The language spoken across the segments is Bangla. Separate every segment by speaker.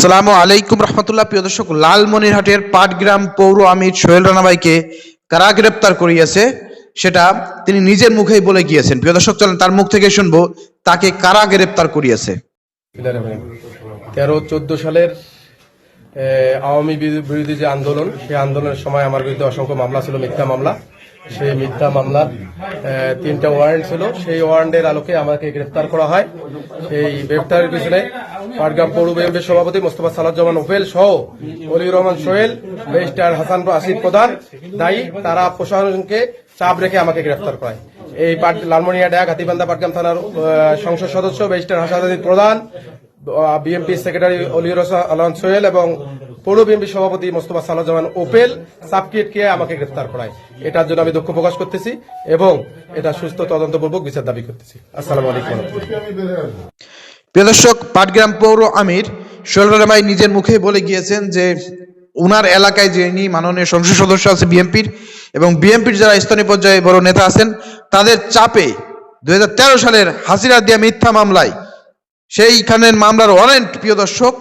Speaker 1: আসসালামু আলাইকুম রহমতুল্লাহ। প্রিয় দর্শক, লালমনিরহাটের পাটগ্রাম পৌর আমির সোহেল রানা ভাইকে কারা গ্রেপ্তার করিয়েছে সেটা তিনি নিজের মুখেই বলে গিয়েছেন। প্রিয় দর্শক, চলেন তার মুখ থেকে শুনবো তাকে কারা গ্রেপ্তার করিয়েছে।
Speaker 2: 13-14 সালের আওয়ামী বিরোধী যে আন্দোলন, সেই আন্দোলনের সময় আমার বিরুদ্ধে অসংখ্য মামলা ছিল, মিথ্যা মামলা। সেই মিথ্যা মামলার 3টা ওয়ারেন্ট ছিল। সেই ওয়ারেন্টের আলোকে আমাকে গ্রেফতার করা হয়। সেই গ্রেফতারের পিছনে পাটগ্রাম পৌর বিএনপির সভাপতি মোস্তফা সালাউজ্জামান ওপেল সহ অলিউর রহমান সোহেল, ব্যারিস্টার হাসান আসিফ প্রধান দায়ী। তারা প্রশাসনকে চাপ রেখে আমাকে গ্রেফতার করায়। এই লালমনিরহাট এক হাতীবান্ধা পাটগ্রাম থানার সংসদ সদস্য ব্যারিস্টার হাসান আসিফ প্রধান, বিএনপি সেক্রেটারি অলিউর রহমান সোহেল এবং পৌর বিএনপি সভাপতি মোস্তফা সালাউজ্জামান ওপেল সাবকিটকে আমাকে গ্রেফতার করায়। এটার জন্য আমি দুঃখ প্রকাশ করতেছি এবং এটা সুস্থ তদন্তপূর্বক বিচার দাবি করতেছি। আসসালামু আলাইকুম।
Speaker 1: প্রিয় দর্শক, পাটগ্রাম পৌর আমির সোহেল রানা ভাই নিজের মুখে বলে গিয়েছেন যে উনার এলাকায় যিনি মাননীয় সংসদ সদস্য আছে বিএনপির এবং বিএনপির যারা স্থানীয় পর্যায়ে বড় নেতা আছেন, তাদের চাপে 2013 সালের হাসিনা দিয়া মিথ্যা মামলায় সেইখানের মামলার ওয়ারেন্ট প্রিয় দর্শক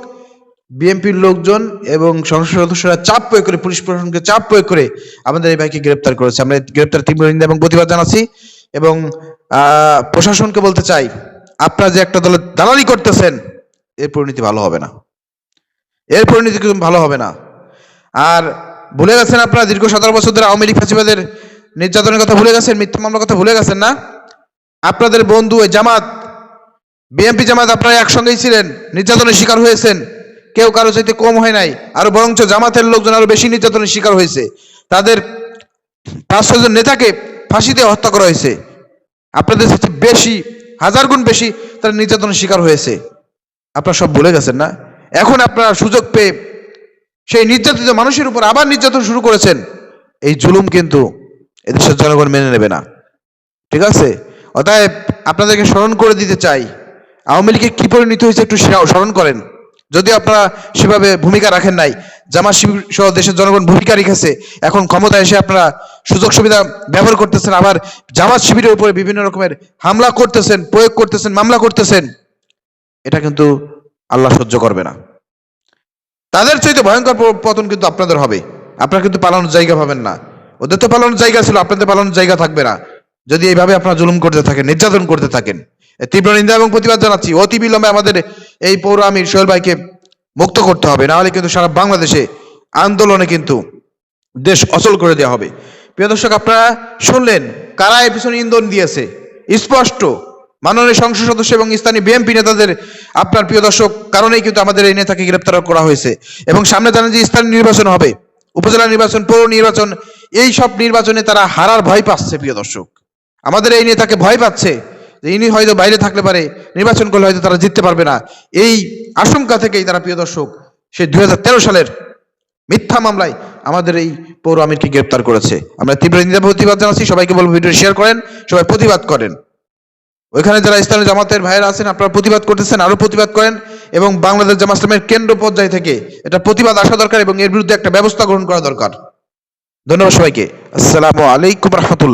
Speaker 1: বিএনপির লোকজন এবং সংসদ সদস্যরা চাপ প্রয়োগ করে, পুলিশ প্রশাসনকে চাপ প্রয়োগ করে আমাদের এই ভাইকে গ্রেপ্তার করেছে। আমরা গ্রেপ্তার তীব্র নিন্দা এবং প্রতিবাদ জানাচ্ছি এবং প্রশাসনকে বলতে চাই, আপনারা যে একটা দলের দালালি করতেছেন, এর পরিণতি ভালো হবে না, এর পরিণতি কিন্তু ভালো হবে না। আর ভুলে গেছেন আপনারা দীর্ঘ 17 বছর ধরে আওয়ামী লীগ ফাঁসিবাদের নির্যাতনের কথা ভুলে গেছেন, মিথ্যা মামলার কথা ভুলে গেছেন না? আপনাদের বন্ধু জামাত, বিএনপি জামাত, আপনারা একসঙ্গেই ছিলেন, নির্যাতনের শিকার হয়েছেন, কেউ কারো চাইতে কম হয় নাই, আরো বরঞ্চ জামাতের লোকজন আরো বেশি নির্যাতনের শিকার হয়েছে। তাদের 5-6 জন নেতাকে ফাঁসিতে হত্যা করা হয়েছে। আপনাদের সাথে বেশি, 1000 গুণ বেশি তারা নির্যাতনের শিকার হয়েছে। আপনারা সব ভুলে গেছেন না? এখন আপনারা সুযোগ পেয়ে সেই নির্যাতিত মানুষের উপর আবার নির্যাতন শুরু করেছেন। এই জুলুম কিন্তু এদেশের জনগণ মেনে নেবে না, ঠিক আছে? অতএব আপনাদেরকে স্মরণ করে দিতে চাই, আওয়ামী লীগে কি পরিণত হয়েছে একটু স্মরণ করেন। যদি আপনারা সেভাবে ভূমিকা রাখেন নাই, জামাত শিবির সহ দেশের জনগণ ভূমিকা রেখেছে, এখন ক্ষমতায় এসে আপনারা সুযোগ সুবিধা ব্যবহার করতেছেন, আবার জামাত শিবিরের উপরে বিভিন্ন রকমের হামলা করতেছেন, প্রয়োগ করতেছেন, মামলা করতেছেন। এটা কিন্তু আল্লাহ সহ্য করবে না। তাদের চাইতে ভয়ঙ্কর পতন কিন্তু আপনাদের হবে। আপনারা কিন্তু পালানোর জায়গা পাবেন না। ওদের তো পালানোর জায়গা ছিল, আপনাদের পালানোর জায়গা থাকবে না যদি এইভাবে আপনারা জুলুম করতে থাকেন, নির্যাতন করতে থাকেন। তীব্র নিন্দা এবং প্রতিবাদ জানাচ্ছি। অতি বিলম্বে আমাদের এই পৌর আমির সোহেল ভাইকে মুক্ত করতে হবে, না হলে কিন্তু সারা বাংলাদেশে আন্দোলনে কিন্তু দেশ অচল করে দেওয়া হবে। প্রিয় দর্শক, আপনারা শুনলেন কারা এর পিছনে ইন্ধন দিয়েছে। স্পষ্ট মাননীয় সংসদ সদস্য এবং স্থানীয় বিএনপি নেতাদের, আপনার প্রিয় দর্শক, কারণেই কিন্তু আমাদের এই নেতাকে গ্রেপ্তার করা হয়েছে। এবং সামনে জানেন যে স্থানীয় নির্বাচন হবে, উপজেলা নির্বাচন, পৌর নির্বাচন, এই সব নির্বাচনে তারা হারার ভয় পাচ্ছে। প্রিয় দর্শক, আমাদের এই নেতাকে ভয় পাচ্ছে যে ইনি হয়তো বাইরে থাকলে পারে, নির্বাচন করলে হয়তো তারা জিততে পারবে না। এই আশঙ্কা থেকেই তারা প্রিয় দর্শক সেই 2013 সালের মিথ্যা মামলায় আমাদের এই পৌর আমিরকে গ্রেপ্তার করেছে। আমরা তীব্র নিন্দা প্রতিবাদ জানাচ্ছি। সবাইকে বলবো ভিডিও শেয়ার করেন, সবাই প্রতিবাদ করেন। ওইখানে যারা স্থানীয় জামাতের ভাইয়েরা আছেন, আপনারা প্রতিবাদ করতেছেন, আরো প্রতিবাদ করেন এবং বাংলাদেশ জামাত ইসলামের কেন্দ্র পর্যায় থেকে এটা প্রতিবাদ আসা দরকার এবং এর বিরুদ্ধে একটা ব্যবস্থা গ্রহণ করা দরকার। ধন্যবাদ সবাইকে। আসসালামু আলাইকুম রহমতুল্লাহ।